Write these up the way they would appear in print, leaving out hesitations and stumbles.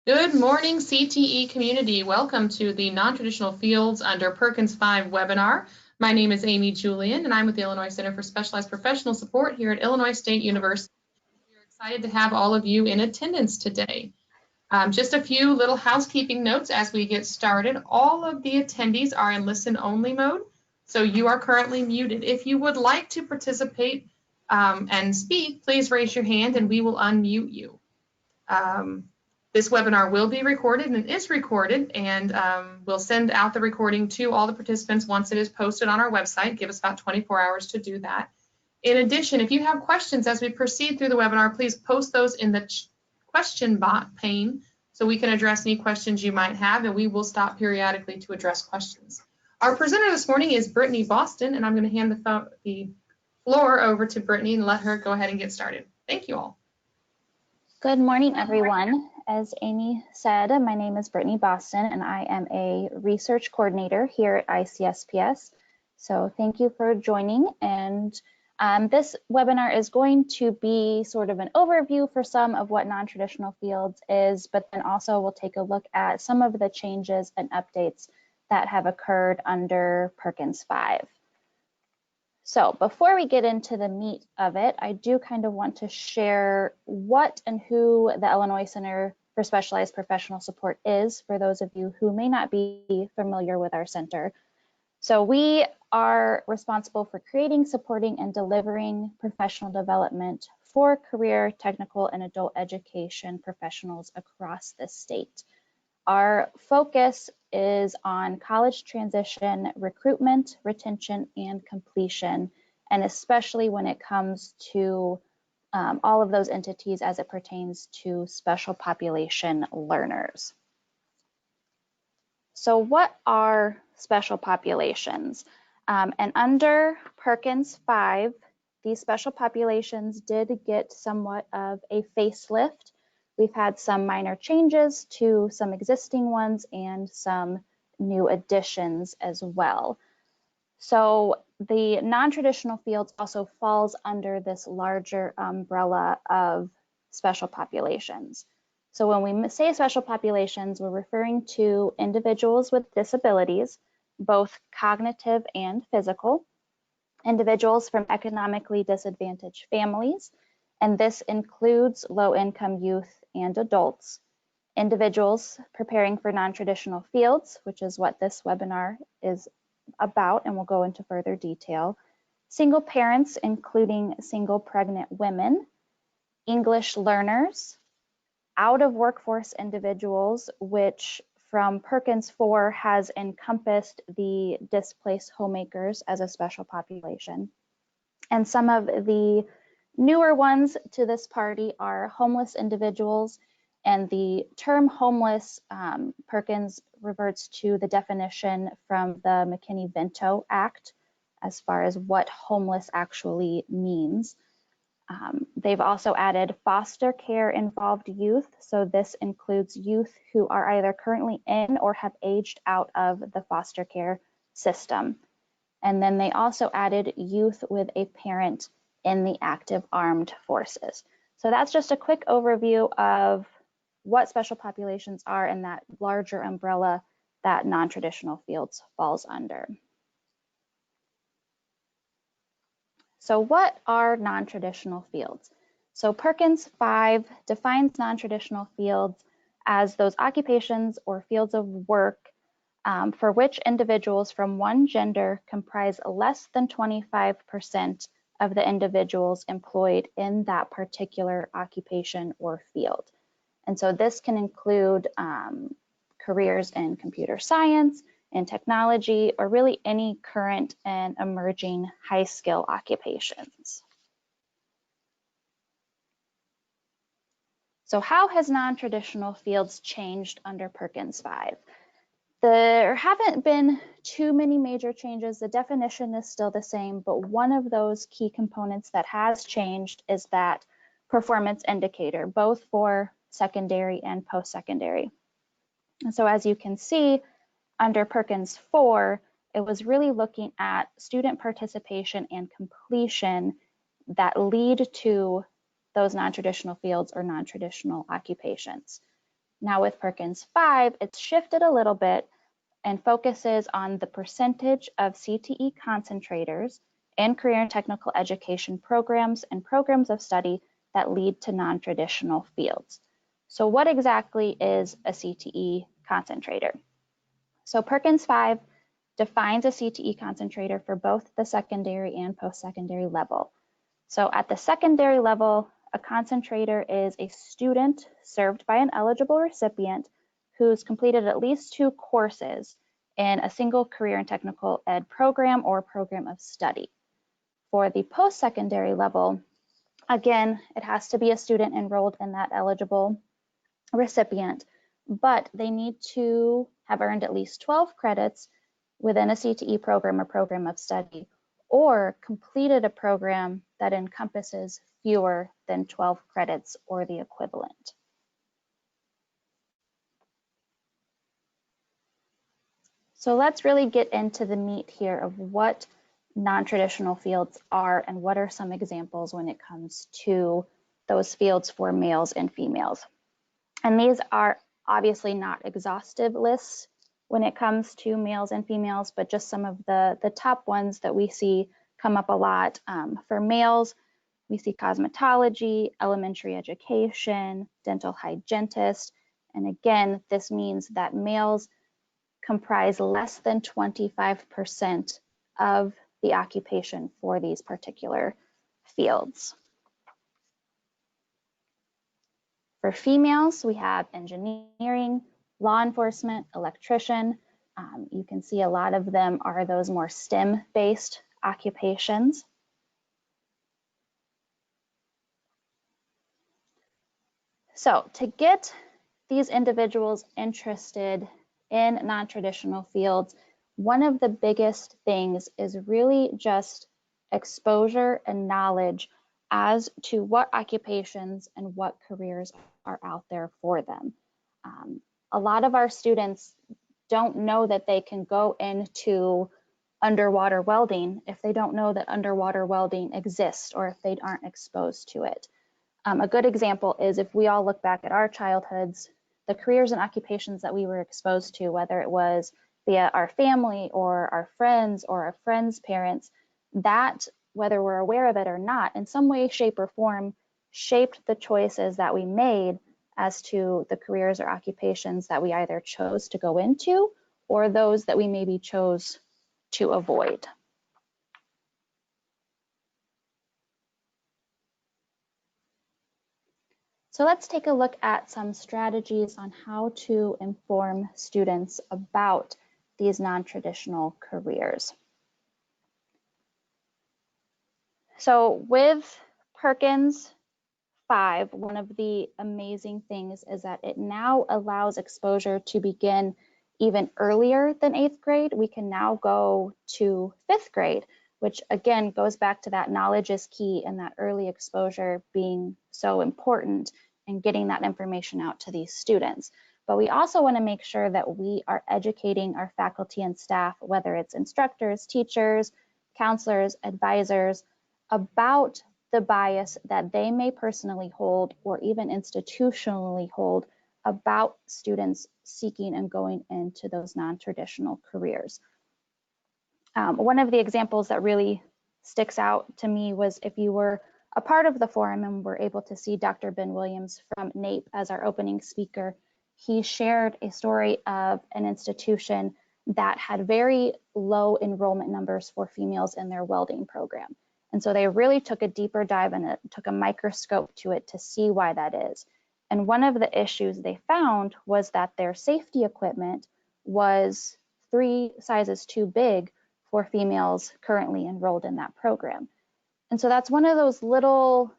Good morning, CTE community. Welcome to the Non-Traditional Fields under Perkins 5 webinar. My name is Amy Julian, and I'm with the Illinois Center for Specialized Professional Support here at Illinois State University. We're excited to have all of you in attendance today. Just a few little housekeeping notes as we get started. All of the attendees are in listen-only mode, so you are currently muted. If you would like to participate and speak, please raise your hand and we will unmute you. This webinar will be recorded and is recorded, and we'll send out the recording to all the participants once it is posted on our website. Give us about 24 hours to do that. In addition, if you have questions as we proceed through the webinar, please post those in the question box pane so we can address any questions you might have, and we will stop periodically to address questions. Our presenter this morning is Brittany Boston, and I'm going to hand the floor over to Brittany and let her go ahead and get started. Thank you all. Good morning, everyone. As Amy said, my name is Brittany Boston, and I am a research coordinator here at ICSPS. So thank you for joining. And this webinar is going to be sort of an overview for some of what non-traditional fields is, but then also we'll take a look at some of the changes and updates that have occurred under Perkins 5. So before we get into the meat of it, I do kind of want to share what and who the Illinois Center for Specialized Professional Support is for those of you who may not be familiar with our center. So we are responsible for creating, supporting, and delivering professional development for career, technical, and adult education professionals across the state. Our focus is on college transition, recruitment, retention, and completion, and especially when it comes to all of those entities as it pertains to special population learners. So what are special populations? And under Perkins 5, these special populations did get somewhat of a facelift. We've had some minor changes to some existing ones and some new additions as well. So the non-traditional fields also falls under this larger umbrella of special populations. So when we say special populations, we're referring to individuals with disabilities, both cognitive and physical, individuals from economically disadvantaged families, and this includes low-income youth and adults, individuals preparing for non-traditional fields, which is what this webinar is about, and we'll go into further detail, single parents, including single pregnant women, English learners, out of workforce individuals, which from Perkins 4 has encompassed the displaced homemakers as a special population. And some of the newer ones to this party are homeless individuals, and the term homeless, Perkins reverts to the definition from the McKinney-Vento Act as far as what homeless actually means. They've also added foster care involved youth, so this includes youth who are either currently in or have aged out of the foster care system. And then they also added youth with a parent in the active armed forces. So that's just a quick overview of what special populations are in that larger umbrella that non-traditional fields falls under. So what are non-traditional fields? So Perkins 5 defines non-traditional fields as those occupations or fields of work for which individuals from one gender comprise less than 25% of the individuals employed in that particular occupation or field. And so this can include careers in computer science, in technology, or really any current and emerging high skill occupations. So how has non-traditional fields changed under Perkins 5? There haven't been too many major changes. The definition is still the same, but one of those key components that has changed is that performance indicator, both for secondary and post-secondary. And so as you can see, under Perkins 4, it was really looking at student participation and completion that lead to those non-traditional fields or non-traditional occupations. Now with Perkins 5, it's shifted a little bit and focuses on the percentage of CTE concentrators in career and technical education programs and programs of study that lead to non-traditional fields. So what exactly is a CTE concentrator? So Perkins 5 defines a CTE concentrator for both the secondary and post-secondary level. So at the secondary level, a concentrator is a student served by an eligible recipient who's completed at least 2 courses in a single career and technical ed program or program of study. For the post-secondary level, again, it has to be a student enrolled in that eligible recipient, but they need to have earned at least 12 credits within a CTE program or program of study, or completed a program that encompasses fewer than 12 credits or the equivalent. So let's really get into the meat here of what non-traditional fields are and what are some examples when it comes to those fields for males and females. And these are obviously not exhaustive lists when it comes to males and females, but just some of the top ones that we see come up a lot. For males, we see cosmetology, elementary education, dental hygienist. And again, this means that males comprise less than 25% of the occupation for these particular fields. For females, we have engineering, law enforcement, electrician. You can see a lot of them are those more STEM-based occupations. So to get these individuals interested in non-traditional fields, one of the biggest things is really just exposure and knowledge as to what occupations and what careers are out there for them. A lot of our students don't know that they can go into underwater welding if they don't know that underwater welding exists or if they aren't exposed to it. A good example is if we all look back at our childhoods, the careers and occupations that we were exposed to, whether it was via our family or our friends or our friends' parents, that, whether we're aware of it or not, in some way, shape, or form, shaped the choices that we made as to the careers or occupations that we either chose to go into or those that we maybe chose to avoid. So let's take a look at some strategies on how to inform students about these non-traditional careers. So with Perkins 5, one of the amazing things is that it now allows exposure to begin even earlier than 8th grade. We can now go to 5th grade, which again goes back to that knowledge is key and that early exposure being so important and getting that information out to these students. But we also want to make sure that we are educating our faculty and staff, whether it's instructors, teachers, counselors, advisors, about the bias that they may personally hold or even institutionally hold about students seeking and going into those non-traditional careers. One of the examples that really sticks out to me was if you were a part of the forum and were able to see Dr. Ben Williams from NAEP as our opening speaker, he shared a story of an institution that had very low enrollment numbers for females in their welding program. And so they really took a deeper dive and it took a microscope to it to see why that is. And one of the issues they found was that their safety equipment was 3 sizes too big for females currently enrolled in that program. And so that's one of those little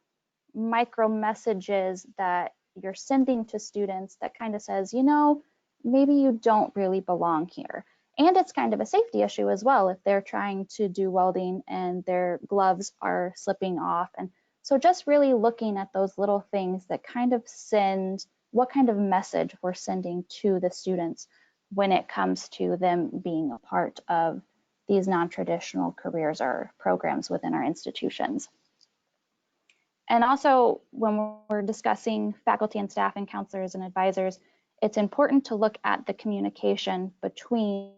micro messages that you're sending to students that kind of says, you know, maybe you don't really belong here. And it's kind of a safety issue as well if they're trying to do welding and their gloves are slipping off. And so just really looking at those little things that kind of send what kind of message we're sending to the students when it comes to them being a part of these non-traditional careers or programs within our institutions. And also when we're discussing faculty and staff and counselors and advisors, it's important to look at the communication between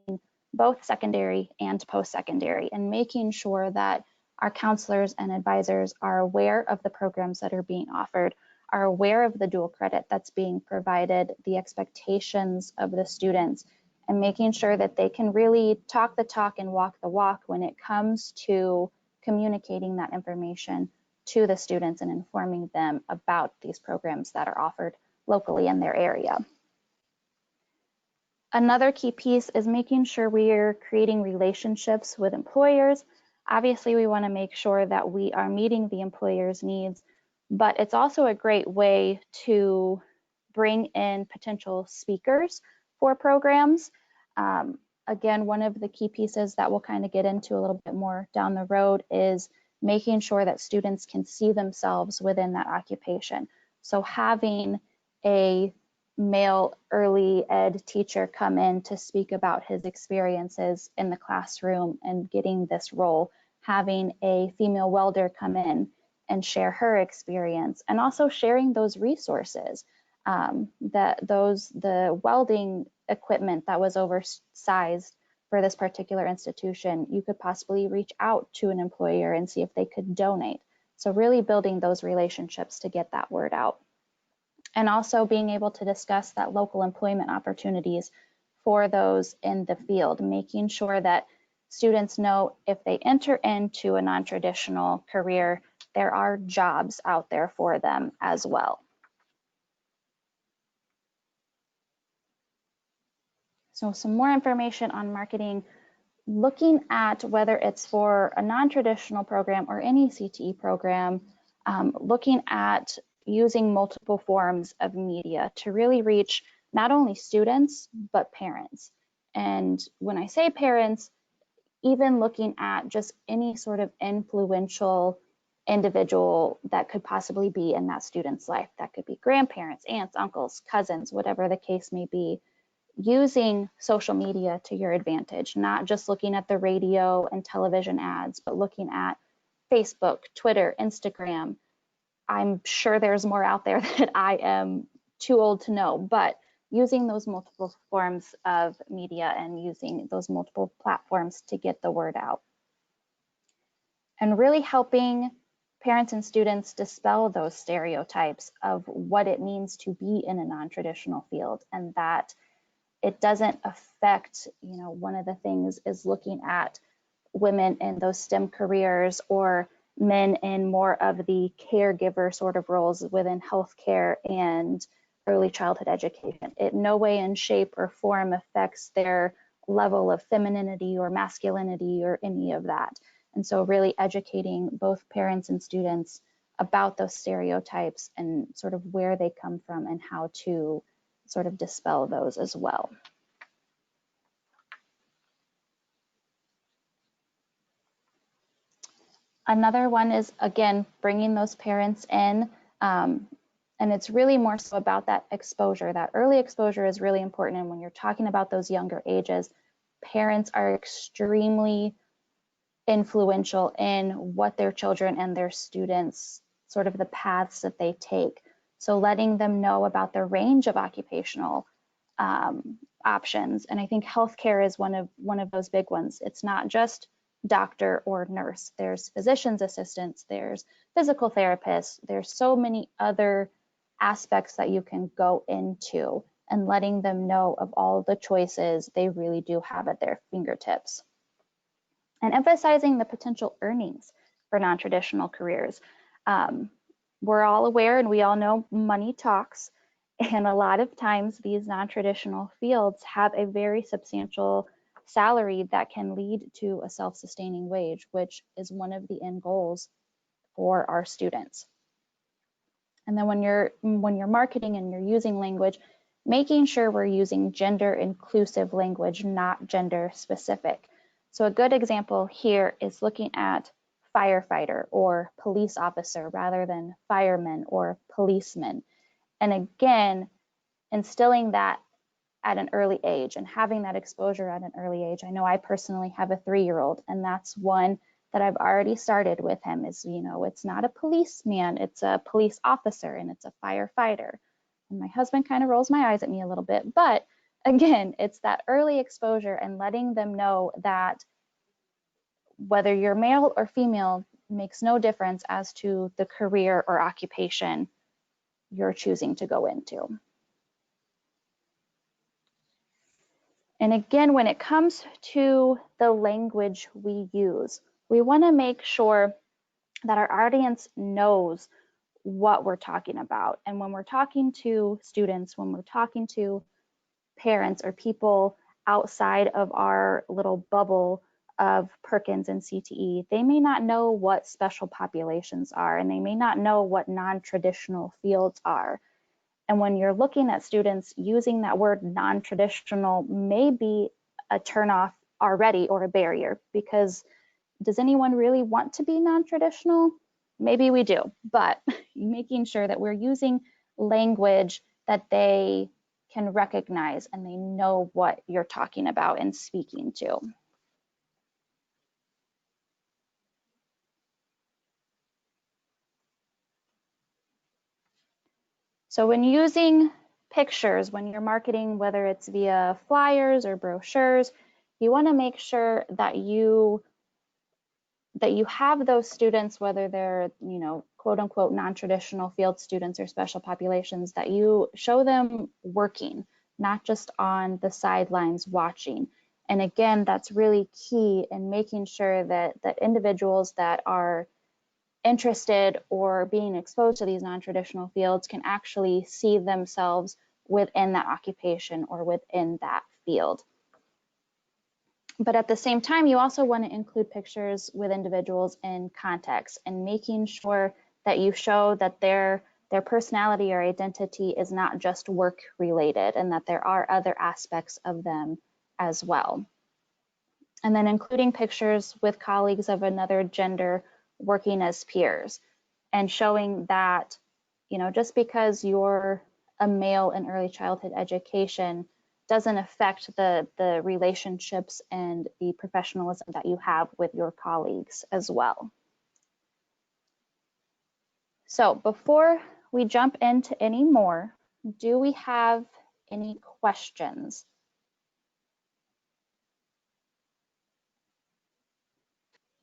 both secondary and post-secondary and making sure that our counselors and advisors are aware of the programs that are being offered, are aware of the dual credit that's being provided, the expectations of the students, and making sure that they can really talk the talk and walk the walk when it comes to communicating that information to the students and informing them about these programs that are offered locally in their area. Another key piece is making sure we are creating relationships with employers. Obviously, we want to make sure that we are meeting the employer's needs, but it's also a great way to bring in potential speakers for programs. Again, one of the key pieces that we'll kind of get into a little bit more down the road is making sure that students can see themselves within that occupation. So having a male early ed teacher come in to speak about his experiences in the classroom and getting this role, having a female welder come in and share her experience, and also sharing those resources. The welding equipment that was oversized for this particular institution, you could possibly reach out to an employer and see if they could donate. So really building those relationships to get that word out. And also being able to discuss that local employment opportunities for those in the field, making sure that students know if they enter into a non-traditional career, there are jobs out there for them as well. So some more information on marketing, looking at whether it's for a non-traditional program or any CTE program, looking at using multiple forms of media to really reach not only students, but parents. And when I say parents, even looking at just any sort of influential individual that could possibly be in that student's life. That could be grandparents, aunts, uncles, cousins, whatever the case may be. Using social media to your advantage, not just looking at the radio and television ads, but looking at Facebook, Twitter, Instagram. I'm sure there's more out there that I am too old to know, but using those multiple forms of media and using those multiple platforms to get the word out. And really helping parents and students dispel those stereotypes of what it means to be in a non-traditional field, and that it doesn't affect, one of the things is looking at women in those STEM careers or men in more of the caregiver sort of roles within healthcare and early childhood education. It no way in shape or form affects their level of femininity or masculinity or any of that. And so really educating both parents and students about those stereotypes and sort of where they come from and how to sort of dispel those as well. Another one is, again, bringing those parents in, and it's really more so about that exposure. That early exposure is really important, and when you're talking about those younger ages, parents are extremely influential in what their children and their students, sort of the paths that they take. So letting them know about the range of occupational options, and I think healthcare is one of those big ones. It's not just doctor or nurse. There's physician's assistants, there's physical therapists, there's so many other aspects that you can go into, and letting them know of all the choices they really do have at their fingertips. And emphasizing the potential earnings for non-traditional careers. We're all aware and we all know money talks, and a lot of times these non-traditional fields have a very substantial salary that can lead to a self-sustaining wage, which is one of the end goals for our students. And then when you're marketing and you're using language, making sure we're using gender inclusive language, not gender specific. So a good example here is looking at firefighter or police officer rather than fireman or policeman. And again, instilling that at an early age and having that exposure at an early age. I know I personally have a 3-year-old, and that's one that I've already started with him is, it's not a policeman, it's a police officer and it's a firefighter. And my husband kind of rolls my eyes at me a little bit, but again, it's that early exposure and letting them know that whether you're male or female makes no difference as to the career or occupation you're choosing to go into. And again, when it comes to the language we use, we want to make sure that our audience knows what we're talking about. And when we're talking to students, when we're talking to parents or people outside of our little bubble of Perkins and CTE, they may not know what special populations are, and they may not know what non-traditional fields are. And when you're looking at students, using that word non-traditional may be a turnoff already or a barrier, because does anyone really want to be non-traditional? Maybe we do, but making sure that we're using language that they can recognize and they know what you're talking about and speaking to. So when using pictures, when you're marketing, whether it's via flyers or brochures, you want to make sure that you have those students, whether they're, quote unquote, non-traditional field students or special populations, that you show them working, not just on the sidelines watching. And again, that's really key in making sure that individuals that are interested or being exposed to these non-traditional fields can actually see themselves within that occupation or within that field. But at the same time, you also want to include pictures with individuals in context and making sure that you show that their personality or identity is not just work related and that there are other aspects of them as well. And then including pictures with colleagues of another gender working as peers and showing that, just because you're a male in early childhood education doesn't affect the relationships and the professionalism that you have with your colleagues as well. So before we jump into any more, do we have any questions?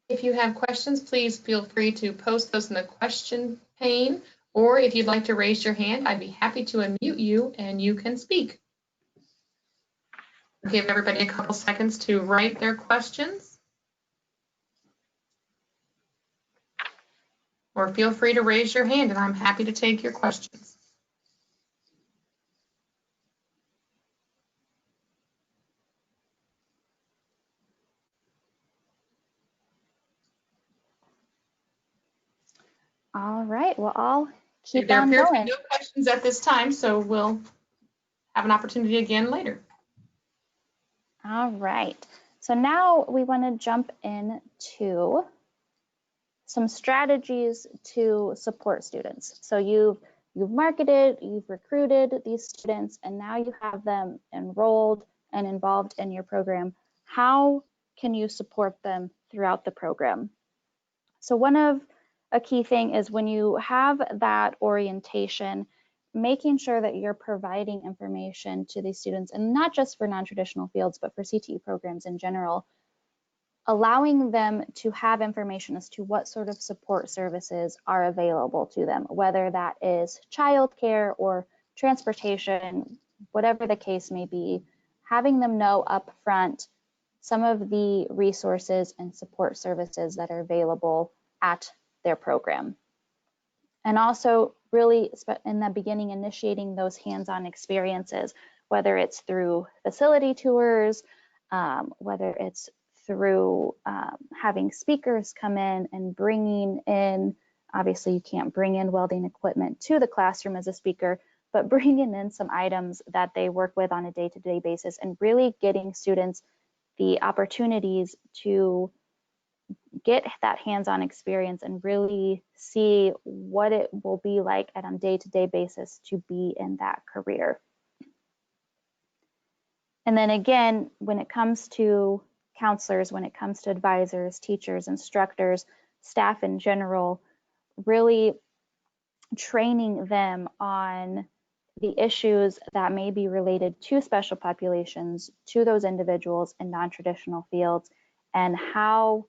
If you have questions, please feel free to post those in the question pane, or if you'd like to raise your hand, I'd be happy to unmute you and you can speak. Give everybody a couple seconds to write their questions. Or feel free to raise your hand and I'm happy to take your questions. All right, well, I'll keep There on appear to be going. no questions at this time, so we'll have an opportunity again later. All right, so now we want to jump into some strategies to support students. So you've marketed, you've recruited these students, and now you have them enrolled and involved in your program. How can you support them throughout the program? So a key thing is when you have that orientation, making sure that you're providing information to these students, and not just for non-traditional fields, but for CTE programs in general, allowing them to have information as to what sort of support services are available to them, whether that is childcare or transportation, whatever the case may be, having them know up front some of the resources and support services that are available at their program. And also really in the beginning, initiating those hands-on experiences, whether it's through facility tours, whether it's through having speakers come in and bringing in, obviously you can't bring in welding equipment to the classroom as a speaker, but bringing in some items that they work with on a day-to-day basis and really getting students the opportunities to get that hands-on experience and really see what it will be like on a day-to-day basis to be in that career. And then again, when it comes to counselors, when it comes to advisors, teachers, instructors, staff in general, really training them on the issues that may be related to special populations, to those individuals in non-traditional fields, and how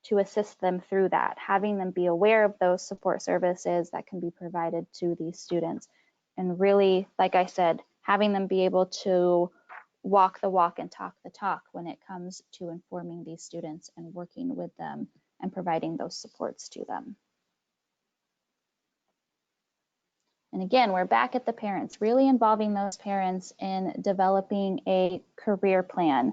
to assist them through that, having them be aware of those support services that can be provided to these students. And really, like I said, having them be able to walk the walk and talk the talk when it comes to informing these students and working with them and providing those supports to them. And again, we're back at the parents, really involving those parents in developing a career plan,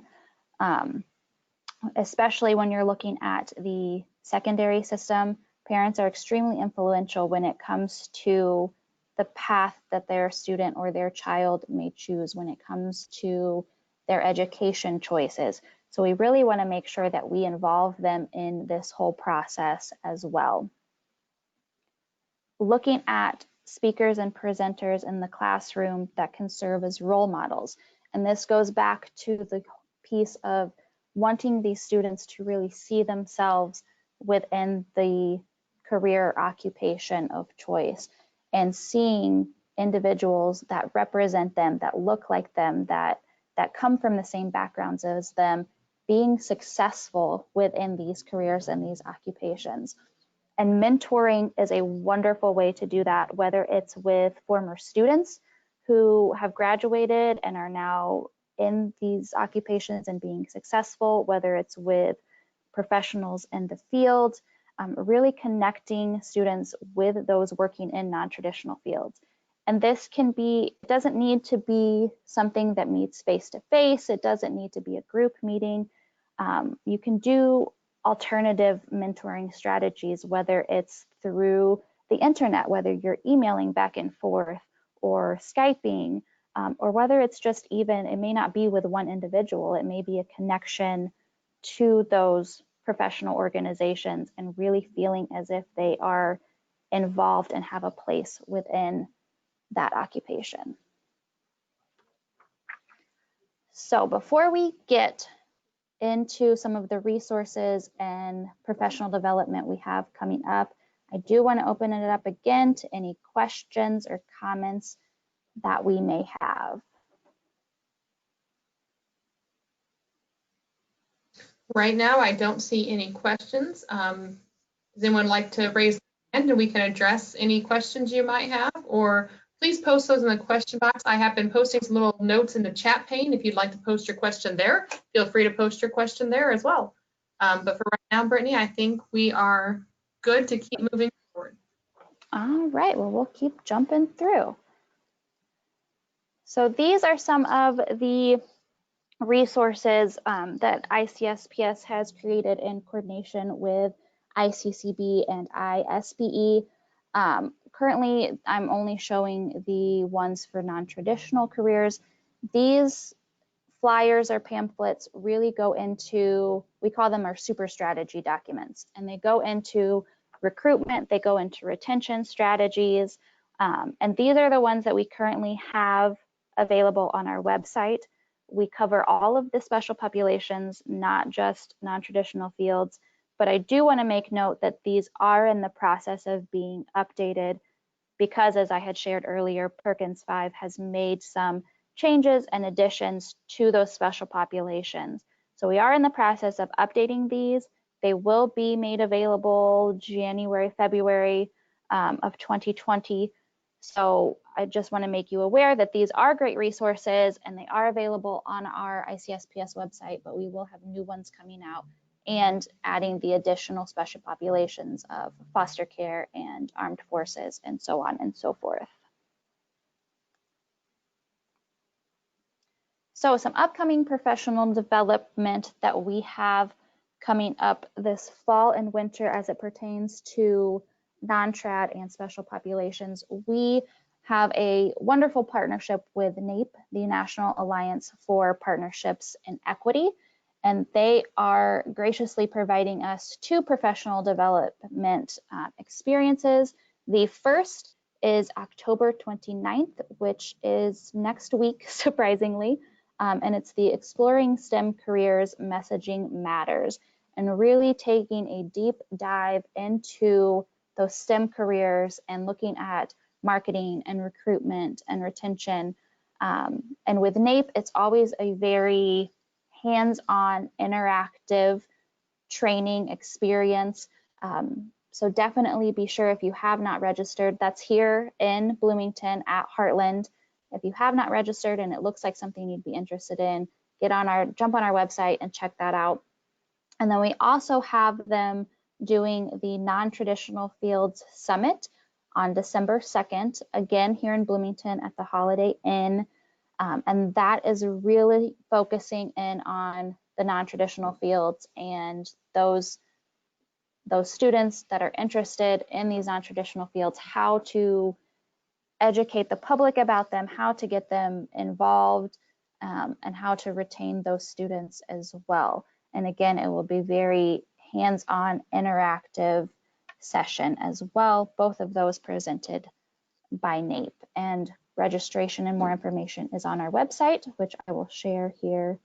especially when you're looking at the secondary system. Parents are extremely influential when it comes to the path that their student or their child may choose when it comes to their education choices. So we really want to make sure that we involve them in this whole process as well. Looking at speakers and presenters in the classroom that can serve as role models. And this goes back to the piece of wanting these students to really see themselves within the career occupation of choice and seeing individuals that represent them, that look like them, that come from the same backgrounds as them, being successful within these careers and these occupations. And mentoring is a wonderful way to do that, whether it's with former students who have graduated and are now in these occupations and being successful, whether it's with professionals in the field, really connecting students with those working in non-traditional fields. And this can be, it doesn't need to be something that meets face-to-face. It doesn't need to be a group meeting. You can do alternative mentoring strategies, whether it's through the internet, whether you're emailing back and forth or Skyping, or whether it's just even, it may not be with one individual, it may be a connection to those professional organizations and really feeling as if they are involved and have a place within that occupation. So before we get into some of the resources and professional development we have coming up, I do want to open it up again to any questions or comments that we may have. Right now, I don't see any questions. Does anyone like to raise their hand and we can address any questions you might have? Or please post those in the question box. I have been posting some little notes in the chat pane. If you'd like to post your question there, feel free to post your question there as well. But for right now, Brittany, I think we are good to keep moving forward. All right, well, we'll keep jumping through. So these are some of the resources that ICSPS has created in coordination with ICCB and ISBE. Currently, I'm only showing the ones for non-traditional careers. These flyers or pamphlets really go into, we call them our super strategy documents, and they go into recruitment, they go into retention strategies, and these are the ones that we currently have available on our website. We cover all of the special populations, not just non-traditional fields, but I do want to make note that these are in the process of being updated because, as I had shared earlier, PERKINS 5 has made some changes and additions to those special populations. So we are in the process of updating these. They will be made available January, February of 2020. So I just want to make you aware that these are great resources and they are available on our ICSPS website, but we will have new ones coming out and adding the additional special populations of foster care and armed forces and so on and so forth. So some upcoming professional development that we have coming up this fall and winter as it pertains to non-trad and special populations. We have a wonderful partnership with NAPE, the National Alliance for Partnerships in Equity, and they are graciously providing us 2 professional development experiences. The first is October 29th, which is next week, surprisingly, and it's the Exploring STEM Careers Messaging Matters, and really taking a deep dive into those STEM careers and looking at marketing and recruitment and retention. And with NAEP, it's always a very hands-on, interactive training experience. So definitely be sure, if you have not registered, that's here in Bloomington at Heartland. If you have not registered and it looks like something you'd be interested in, jump on our website and check that out. And then we also have them doing the Non-Traditional Fields Summit on December 2nd, again here in Bloomington at the Holiday Inn. And that is really focusing in on the non-traditional fields and those students that are interested in these non-traditional fields, how to educate the public about them, how to get them involved, and how to retain those students as well. And again, it will be very hands-on, interactive session as well, both of those presented by NAEP. And registration and more information is on our website, which I will share here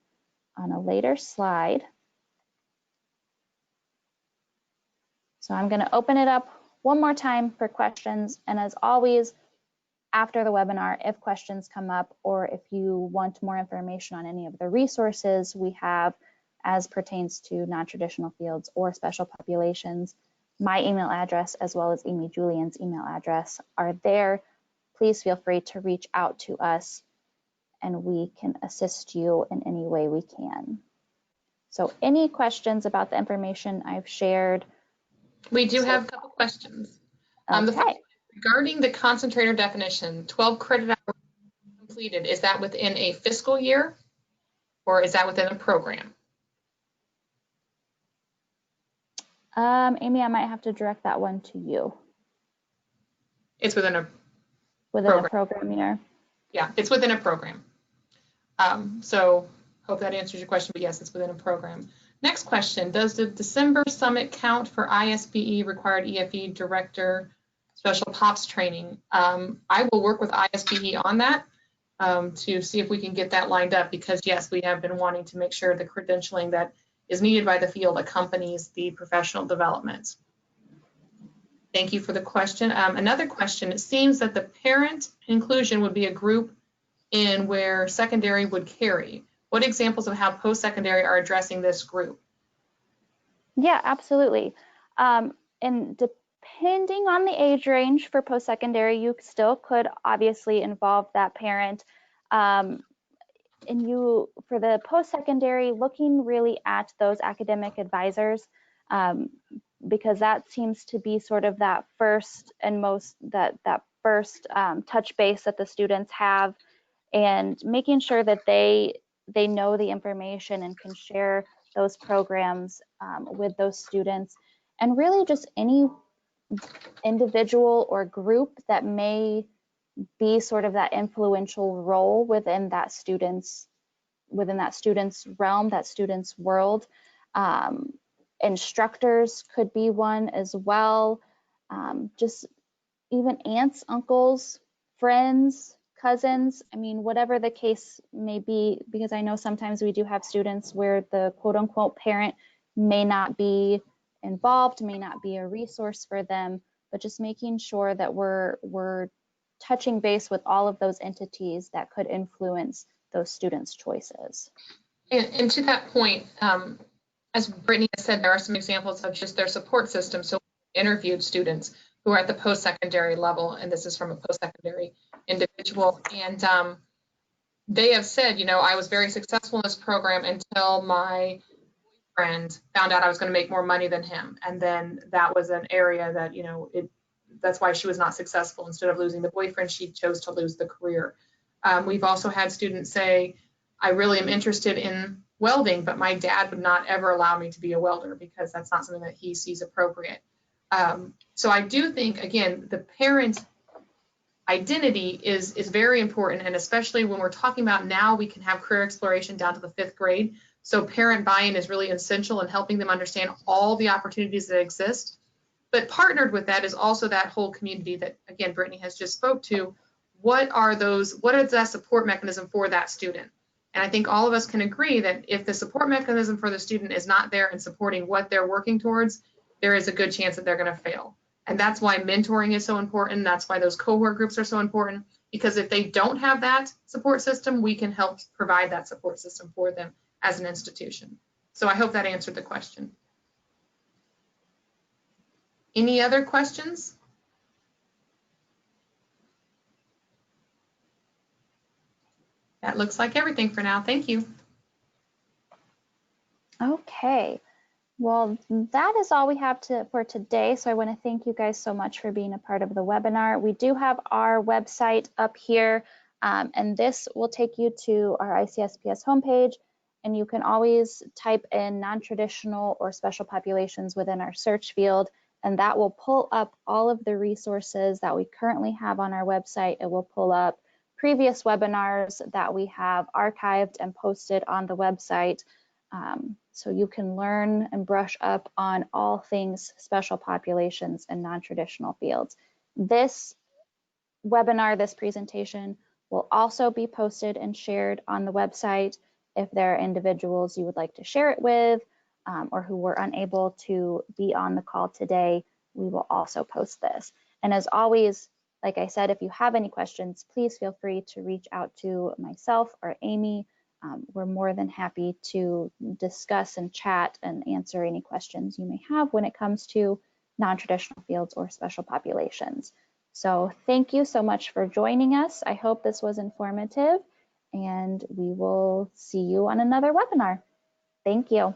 on a later slide. So I'm going to open it up one more time for questions. And as always, after the webinar, if questions come up or if you want more information on any of the resources we have as pertains to non-traditional fields or special populations, my email address as well as Amy Julian's email address are there. Please feel free to reach out to us and we can assist you in any way we can. So any questions about the information I've shared? We do have a couple questions. Okay. Regarding the concentrator definition, 12 credit hours completed, is that within a fiscal year or is that within a program? Amy, I might have to direct that one to you. It's within a program year. Yeah, it's within a program. So hope that answers your question, but yes, it's within a program. Next question, does the December summit count for ISBE required EFE director special POPs training? I will work with ISBE on that to see if we can get that lined up, because yes, we have been wanting to make sure the credentialing that is needed by the field accompanies the professional development. Thank you for the question. Another question, it seems that the parent inclusion would be a group in where secondary would carry. What examples of how post-secondary are addressing this group? Yeah, absolutely. And depending on the age range for post-secondary, you still could obviously involve that parent. And you, for the post-secondary, looking really at those academic advisors, because that seems to be sort of that first and that first touch base that the students have, and making sure that they know the information and can share those programs with those students, and really just any individual or group that may be sort of that influential role within that student's realm, that student's world. Instructors could be one as well. Just even aunts, uncles, friends, cousins, I mean, whatever the case may be, because I know sometimes we do have students where the quote unquote parent may not be involved, may not be a resource for them, but just making sure that we're touching base with all of those entities that could influence those students' choices. And to that point, as Brittany has said, there are some examples of just their support system. So we interviewed students who are at the post-secondary level, and this is from a post-secondary individual, and they have said, you know, I was very successful in this program until my friend found out I was going to make more money than him, and then that was an area that, you know, that's why she was not successful. Instead of losing the boyfriend, she chose to lose the career. We've also had students say, I really am interested in welding, but my dad would not ever allow me to be a welder because that's not something that he sees appropriate. So I do think, again, the parent identity is very important, and especially when we're talking about now we can have career exploration down to the 5th grade. So parent buy-in is really essential in helping them understand all the opportunities that exist. But partnered with that is also that whole community that, again, Brittany has just spoke to. What is that support mechanism for that student? And I think all of us can agree that if the support mechanism for the student is not there and supporting what they're working towards, there is a good chance that they're going to fail. And that's why mentoring is so important. That's why those cohort groups are so important, because if they don't have that support system, we can help provide that support system for them as an institution. So I hope that answered the question. Any other questions? That looks like everything for now. Thank you. Okay. Well, that is all we have for today. So I want to thank you guys so much for being a part of the webinar. We do have our website up here, and this will take you to our ICSPS homepage, and you can always type in non-traditional or special populations within our search field, and that will pull up all of the resources that we currently have on our website. It will pull up previous webinars that we have archived and posted on the website. So you can learn and brush up on all things special populations and non-traditional fields. This webinar, this presentation, will also be posted and shared on the website. If there are individuals you would like to share it with, or who were unable to be on the call today, we will also post this. And as always, like I said, if you have any questions, please feel free to reach out to myself or Amy. We're more than happy to discuss and chat and answer any questions you may have when it comes to non-traditional fields or special populations. So thank you so much for joining us. I hope this was informative, and we will see you on another webinar. Thank you.